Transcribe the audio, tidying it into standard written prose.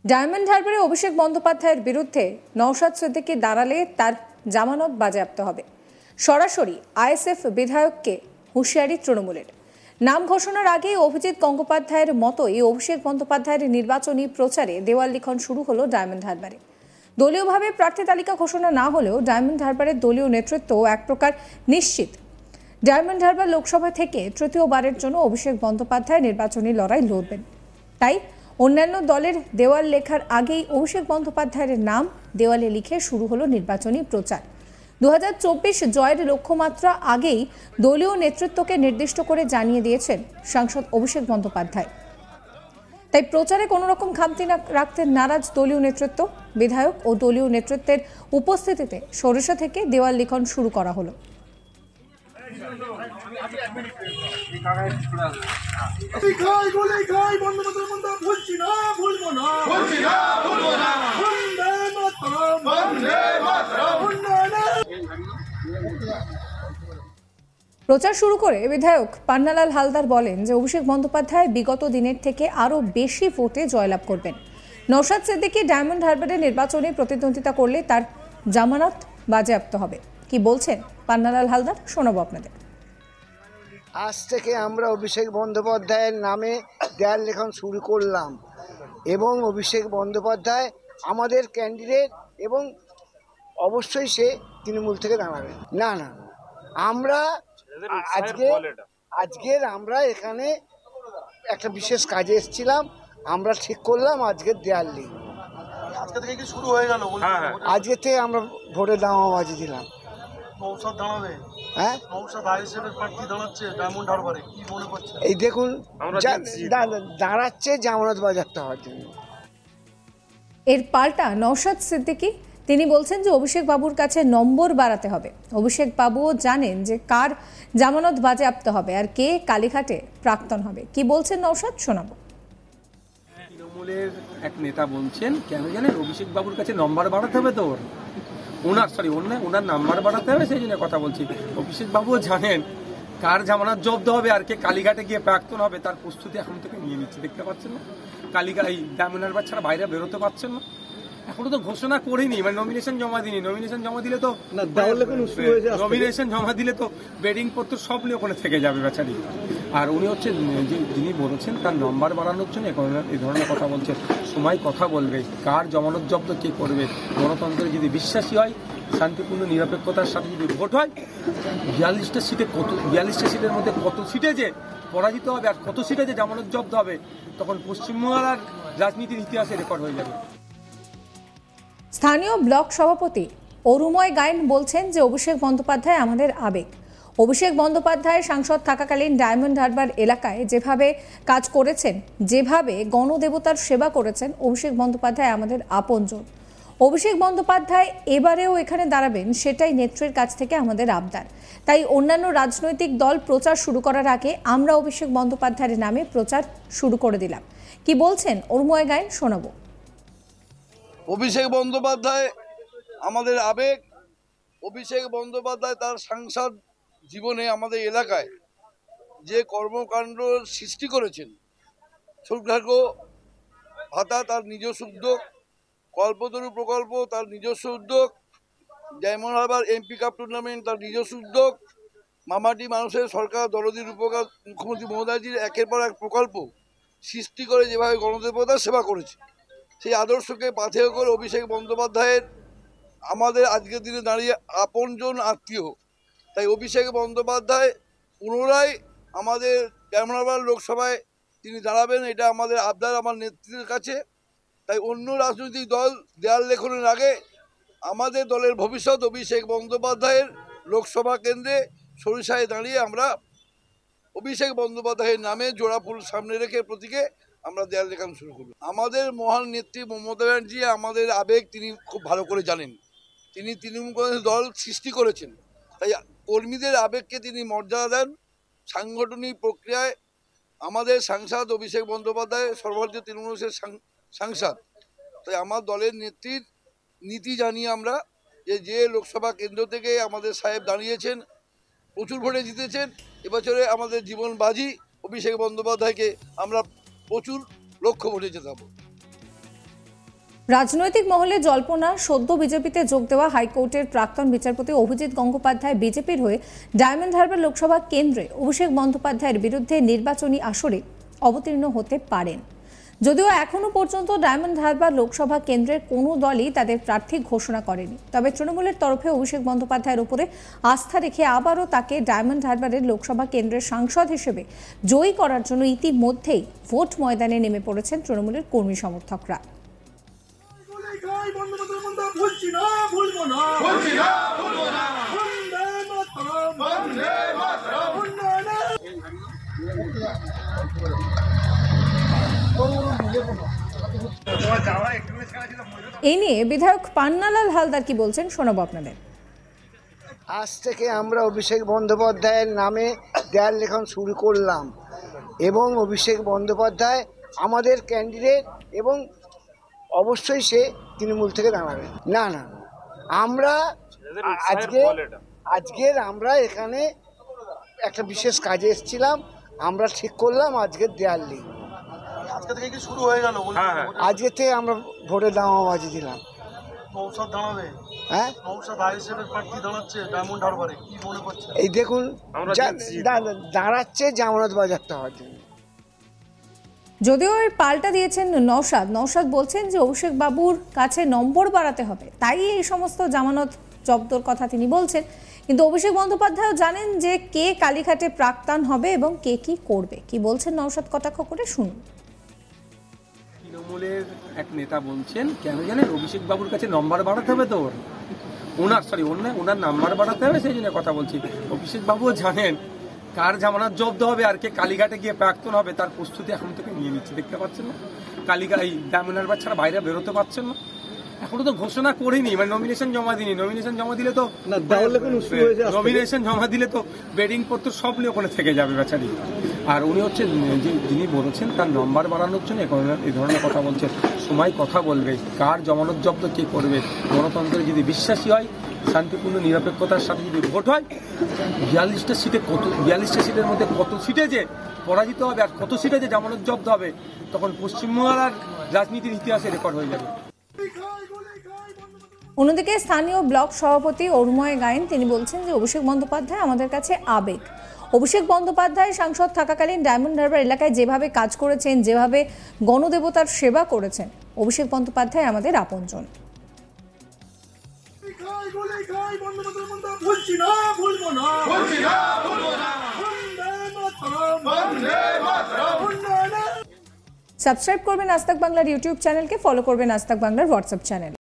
Diamond হারবারে অভিষেক বন্দ্যোপাধ্যায়ের বিরুদ্ধে নওশাদ সিদ্দিকী দাঁড়ালে তার জামানত বাজেয়াপ্ত হবে। সরাসরি আইএসএফ বিধায়ককে হুঁশিয়ারি তৃণমূলের। নাম ঘোষণার আগেই অভিজিৎ গঙ্গোপাধ্যায়ের মতোই অভিষেক বন্দ্যোপাধ্যায়ের নির্বাচনী প্রচারে দেওয়াল লিখন শুরু হলো ডায়মন্ড হারবারে। দলীয়ভাবে প্রার্থী তালিকা ঘোষণা না হলেও ডায়মন্ড হারবারের দলীয় নেতৃত্ব এক প্রকার নিশ্চিত। ডায়মন্ড হারবার লোকসভা থেকে তৃতীয়বারের জন্য অভিষেক বন্দ্যোপাধ্যায় নির্বাচনী লড়াই লড়বেন। তাই অন্যান্য দলের দেওয়াল লেখার আগেই অভিষেক বন্দ্যোপাধ্যায়ের নাম দেওয়ালে লিখে শুরু হলো নির্বাচনী প্রচার। 2024 জয়ের লক্ষ্যমাত্রা আগেই দলীয় নেতৃত্বকে নির্দিষ্ট করে জানিয়ে দিয়েছেন সাংসদ অভিষেক বন্দ্যোপাধ্যায়। তাই প্রচারে কোনো রকম খামতি রাখতে নারাজ দলীয় নেতৃত্ব। বিধায়ক ও দলীয় নেতৃত্বের উপস্থিতিতে সরিষা থেকে দেওয়াল লিখন শুরু করা হলো। প্রচার শুরু করে বিধায়ক পান্নালাল হালদার বলেন যে অভিষেক বন্দ্যোপাধ্যায় বিগত দিনের থেকে আরো বেশি ভোটে জয়লাভ করবেন। নওশাদ সিদ্দিকী ডায়মন্ড হারবারে নির্বাচনে প্রতিদ্বন্দ্বিতা করলে তার জামানত বাজেয়াপ্ত হবে। কি বলছেন পান্নালাল হালদার, শোনাবো আপনাদের। আজ থেকে আমরা অভিষেক বন্দ্যোপাধ্যায়ের নামে দেয়াল লেখন শুরু করলাম এবং অভিষেক বন্দ্যোপাধ্যায় আমাদের ক্যান্ডিডেট এবং অবশ্যই সে তৃণমূল থেকে দাঁড়াবে। না না, আমরা আমরা এখানে একটা বিশেষ কাজে এসেছিলাম, আমরা ঠিক করলাম আজকের দেয়াল লিখব। আজকে থেকে কি শুরু হয়ে গেল? আজকে থেকে আমরা ভোটে দামাবাজি দিলাম। নওশাদ দাঁড়াবে? হ্যাঁ, নওশাদ আইএসএফের প্রার্থী দাঁড়াচ্ছে ডায়মন্ড হারবারে, কি মনে করছে? এই দেখুন দাঁড়াচ্ছে জামানত বাজেয়াপ্ত হওয়ার জন্য। এর পাল্টা নওশাদ সিদ্দিকী তিনি বলছেন যে অভিষেক বাবুর কাছে নম্বর বাড়াতে হবে। অভিষেক বাবুও জানেন যে কার জামানত বাজেয়াপ্ত হবে আর কে কালীঘাটে প্রাক্তন হবে। কি বলছেন নওশাদ, শোনাবো। তৃণমূলের এক নেতা বলছেন, কেন জানেন, অভিষেক বাবুর কাছে নম্বর বাড়াতে হবে, তো ওনার নাম্বার বাড়াতে হবে, সেই জন্য কথা বলছি। অভিষেক বাবুও জানেন কার জামানত জব্দ হবে আর কে কালীঘাটে গিয়ে প্রাক্তন হবে, তার প্রস্তুতি এখন থেকে নিয়ে নিচ্ছে। দেখতে পাচ্ছেন না, কালীঘাট এই ডায়মন্ড হারবার ছাড়া বাইরে বেরোতে পারছেন না। এখনো তো ঘোষণা করিনি, মানে নমিনেশন জমা দিলে তো বেডিং পত্র সব নিয়ে ওখানে থেকে যাবে বেচারি। আর উনি হচ্ছেন যিনি বলেছেন তার নম্বর বাড়ানোর জন্য এই ধরনের কথা বলছেন। সময় কথা বলবে কার জমানত জব্দ কে করবে। গণতন্ত্রে যদি বিশ্বাসী হয়, শান্তিপূর্ণ নিরপেক্ষতার সাথে যদি ভোট হয়, 42টা সিটের মধ্যে কত সিটে যে পরাজিত হবে আর কত সিটে যে জামানত জব্দ হবে, তখন পশ্চিমবাংলার রাজনীতির ইতিহাসে রেকর্ড হয়ে যাবে। স্থানীয় ব্লক সভাপতি অরুময় গায়েন বলছেন যে অভিষেক বন্দ্যোপাধ্যায় আমাদের আবেগ। অভিষেক বন্দ্যোপাধ্যায় সাংসদ থাকাকালীন ডায়মন্ড হারবার এলাকায় যেভাবে কাজ করেছেন, যেভাবে গণদেবতার সেবা করেছেন, অভিষেক বন্দ্যোপাধ্যায় আমাদের আপনজন। অভিষেক বন্দ্যোপাধ্যায় এবারেও এখানে দাঁড়াবেন, সেটাই নেত্রীর কাছ থেকে আমাদের আবদার। তাই অন্যান্য রাজনৈতিক দল প্রচার শুরু করার আগে আমরা অভিষেক বন্দ্যোপাধ্যায়ের নামে প্রচার শুরু করে দিলাম। কি বলছেন অরুময় গায়েন, শোনাবো। অভিষেক বন্দ্যোপাধ্যায় আমাদের আবেগ। অভিষেক বন্দ্যোপাধ্যায় তার সাংসদ জীবনে আমাদের এলাকায় যে কর্মকাণ্ড সৃষ্টি করেছেন, সৌভাগ্য ভাতা তার নিজস্ব উদ্যোগ, কল্পতরু প্রকল্প তার নিজস্ব উদ্যোগ, diamond Harbour MP cup tournament তার নিজস্ব উদ্যোগ, মামাটি মানুষের সরকার দরদির উপকার মুখ্যমন্ত্রী মমতাজির একের পর এক প্রকল্প সৃষ্টি করে যেভাবে গণদেবতার সেবা করেছে, সেই আদর্শকে পাথেয় করে অভিষেক বন্দ্যোপাধ্যায়ের আমাদের আজকের দিনে দাঁড়িয়ে আপনজন আত্মীয়। তাই অভিষেক বন্দ্যোপাধ্যায় পুনরায় আমাদের ডায়মন্ড হারবার লোকসভায় তিনি দাঁড়াবেন, এটা আমাদের আবদার আমার নেতৃত্বের কাছে। তাই অন্য রাজনৈতিক দল দেয়াল লেখনের আগে আমাদের দলের ভবিষ্যৎ অভিষেক বন্দ্যোপাধ্যায়ের লোকসভা কেন্দ্রে সরিষায় দাঁড়িয়ে আমরা অভিষেক বন্দ্যোপাধ্যায়ের নামে জোড়া ফুল সামনে রেখে প্রতীকে আমরা দেয়াল লেখান শুরু করব। আমাদের মহান নেত্রী মমতা ব্যানার্জি আমাদের আবেগ তিনি খুব ভালো করে জানেন। তিনি তৃণমূল দল সৃষ্টি করেছেন, তাই কর্মীদের আবেগকে তিনি মর্যাদা দেন। সাংগঠনিক প্রক্রিয়ায় আমাদের সাংসদ অভিষেক বন্দ্যোপাধ্যায় সর্বভারতীয় তৃণমূলের সাংসদ। তাই আমার দলের নেত্রীর নীতি জানিয়ে আমরা যে লোকসভা কেন্দ্র থেকে আমাদের সাহেব দাঁড়িয়েছেন, প্রচুর ভোটে জিতেছেন, এবছরে আমাদের জীবন বাজি অভিষেক বন্দ্যোপাধ্যায়কে আমরা প্রচুর লক্ষ্য ভোটে জেতাবো। রাজনৈতিক মহলে জল্পনা, সদ্য বিজেপিতে যোগ দেওয়া হাইকোর্টের প্রাক্তন বিচারপতি অভিজিৎ গঙ্গোপাধ্যায় বিজেপির হয়ে ডায়মন্ড হারবার লোকসভা কেন্দ্রে অভিষেক বন্দ্যোপাধ্যায়ের বিরুদ্ধে নির্বাচনী আসরে অবতীর্ণ হতে পারেন। যদিও এখনো পর্যন্ত ডায়মন্ড হারবার লোকসভা কেন্দ্রের কোনো দলই তাদের প্রার্থী ঘোষণা করেনি, তবে তৃণমূলের তরফে অভিষেক বন্দ্যোপাধ্যায়ের উপরে আস্থা রেখে আবারও তাকে ডায়মন্ড হারবারের লোকসভা কেন্দ্রের সাংসদ হিসেবে জয়ী করার জন্য ইতিমধ্যেই ভোট ময়দানে নেমে পড়েছেন তৃণমূলের কর্মী সমর্থকরা। এই নিয়ে বিধায়ক পান্নালাল হালদার কি বলছেন শোনাবো আপনাদের। আজ থেকে আমরা অভিষেক বন্দ্যোপাধ্যায়ের নামে দেয়াল লেখন শুরু করলাম এবং অভিষেক বন্দ্যোপাধ্যায় আমাদের ক্যান্ডিডেট এবং অবশ্যই সে তৃণমূল থেকে দাঁড়াবে। না না, আমরা আজকের আমরা এখানে একটা বিশেষ কাজে এসেছিলাম, আমরা ঠিক করলাম আজকের দেয়াল লিখ। আজকে থেকে কি শুরু হয়ে গেল? আজকে থেকে আমরা ভোটে দামাবাজি দিলাম। নৌসাদ দাঁড়াবে? হ্যাঁ, নৌসাদ আইএসএফের প্রার্থী দাঁড়াচ্ছে ডায়মন্ড হারবারে, কি মনে করছে? এই দেখুন দাঁড়াচ্ছে জামানত বাজেয়াপ্ত হওয়ার জন্য। যদিও এর পাল্টা দিয়েছেন নওশাদ বলছেন যে অভিষেক বাবুর কাছে নম্বর বাড়াতে হবে, তাই এই সমস্ত জামানত জব্দর কথা তিনি বলছেন। কিন্তু অভিষেক বন্দ্যোপাধ্যায়ও জানেন যে কে কালীঘাটে প্রাক্তন হবে এবং কে কি করবে। কি বলছেন নওশাদ কটাক্ষ করে শুনুন। তৃণমূলের এক নেতা বলছেন, কেন জানেন, অভিষেক বাবুর কাছে নম্বর বাড়াতে হবে, তো ওনার নাম্বার বাড়াতে হবে, সেই জন্য কথা বলছি। অভিষেক বাবুও জানেন কার জামানত জব্দ হবে আর কে কালীঘাটে গিয়ে প্রাক্তন হবে, তার প্রস্তুতি এখন থেকে নিয়ে নিচ্ছে। দেখতে পাচ্ছেন না, এই ডায়মন্ড হারবার ছাড়া বাইরে বেরোতে পারছেন না। এখনো তো ঘোষণা করিনি, মানে নমিনেশন জমা দিলে তো নমিনেশন জমা দিলে তো বেডিং পত্র সব নিয়ে ওখানে থেকে যাবে বেচারি। আর উনি হচ্ছে যিনি বলেছেন তার নম্বর বাড়ানোর জন্য এই ধরনের কথা বলছেন। সময় কথা বলবে কার জমানত জব্দ কে করবে। গণতন্ত্রে যদি বিশ্বাসী হয়, শান্তিপূর্ণ নিরপেক্ষতার সাথে যদি ভোট হয়, 42টা সিটের মধ্যে কত সিটে যে পরাজিত হবে আর কত সিটে যে জামানত জব্দ হবে, তখন পশ্চিমবাংলার রাজনীতির ইতিহাসে রেকর্ড হয়ে যাবে। অন্যদিকে স্থানীয় ব্লক সভাপতি অরুময় গায়েন তিনি বলছেন যে অভিষেক বন্দ্যোপাধ্যায় আমাদের কাছে আবেগ। অভিষেক বন্দ্যোপাধ্যায় সাংসদ থাকাকালীন ডায়মন্ড হারবার এলাকায় যেভাবে কাজ করেছেন, যেভাবে গণদেবতার সেবা করেছেন, অভিষেক বন্দ্যোপাধ্যায় আমাদের আপনজন। সাবস্ক্রাইব করবেন আজ তাক বাংলার ইউটিউব চ্যানেলকে, ফলো করবেন আজ তাক বাংলার হোয়াটসঅ্যাপ চ্যানেল।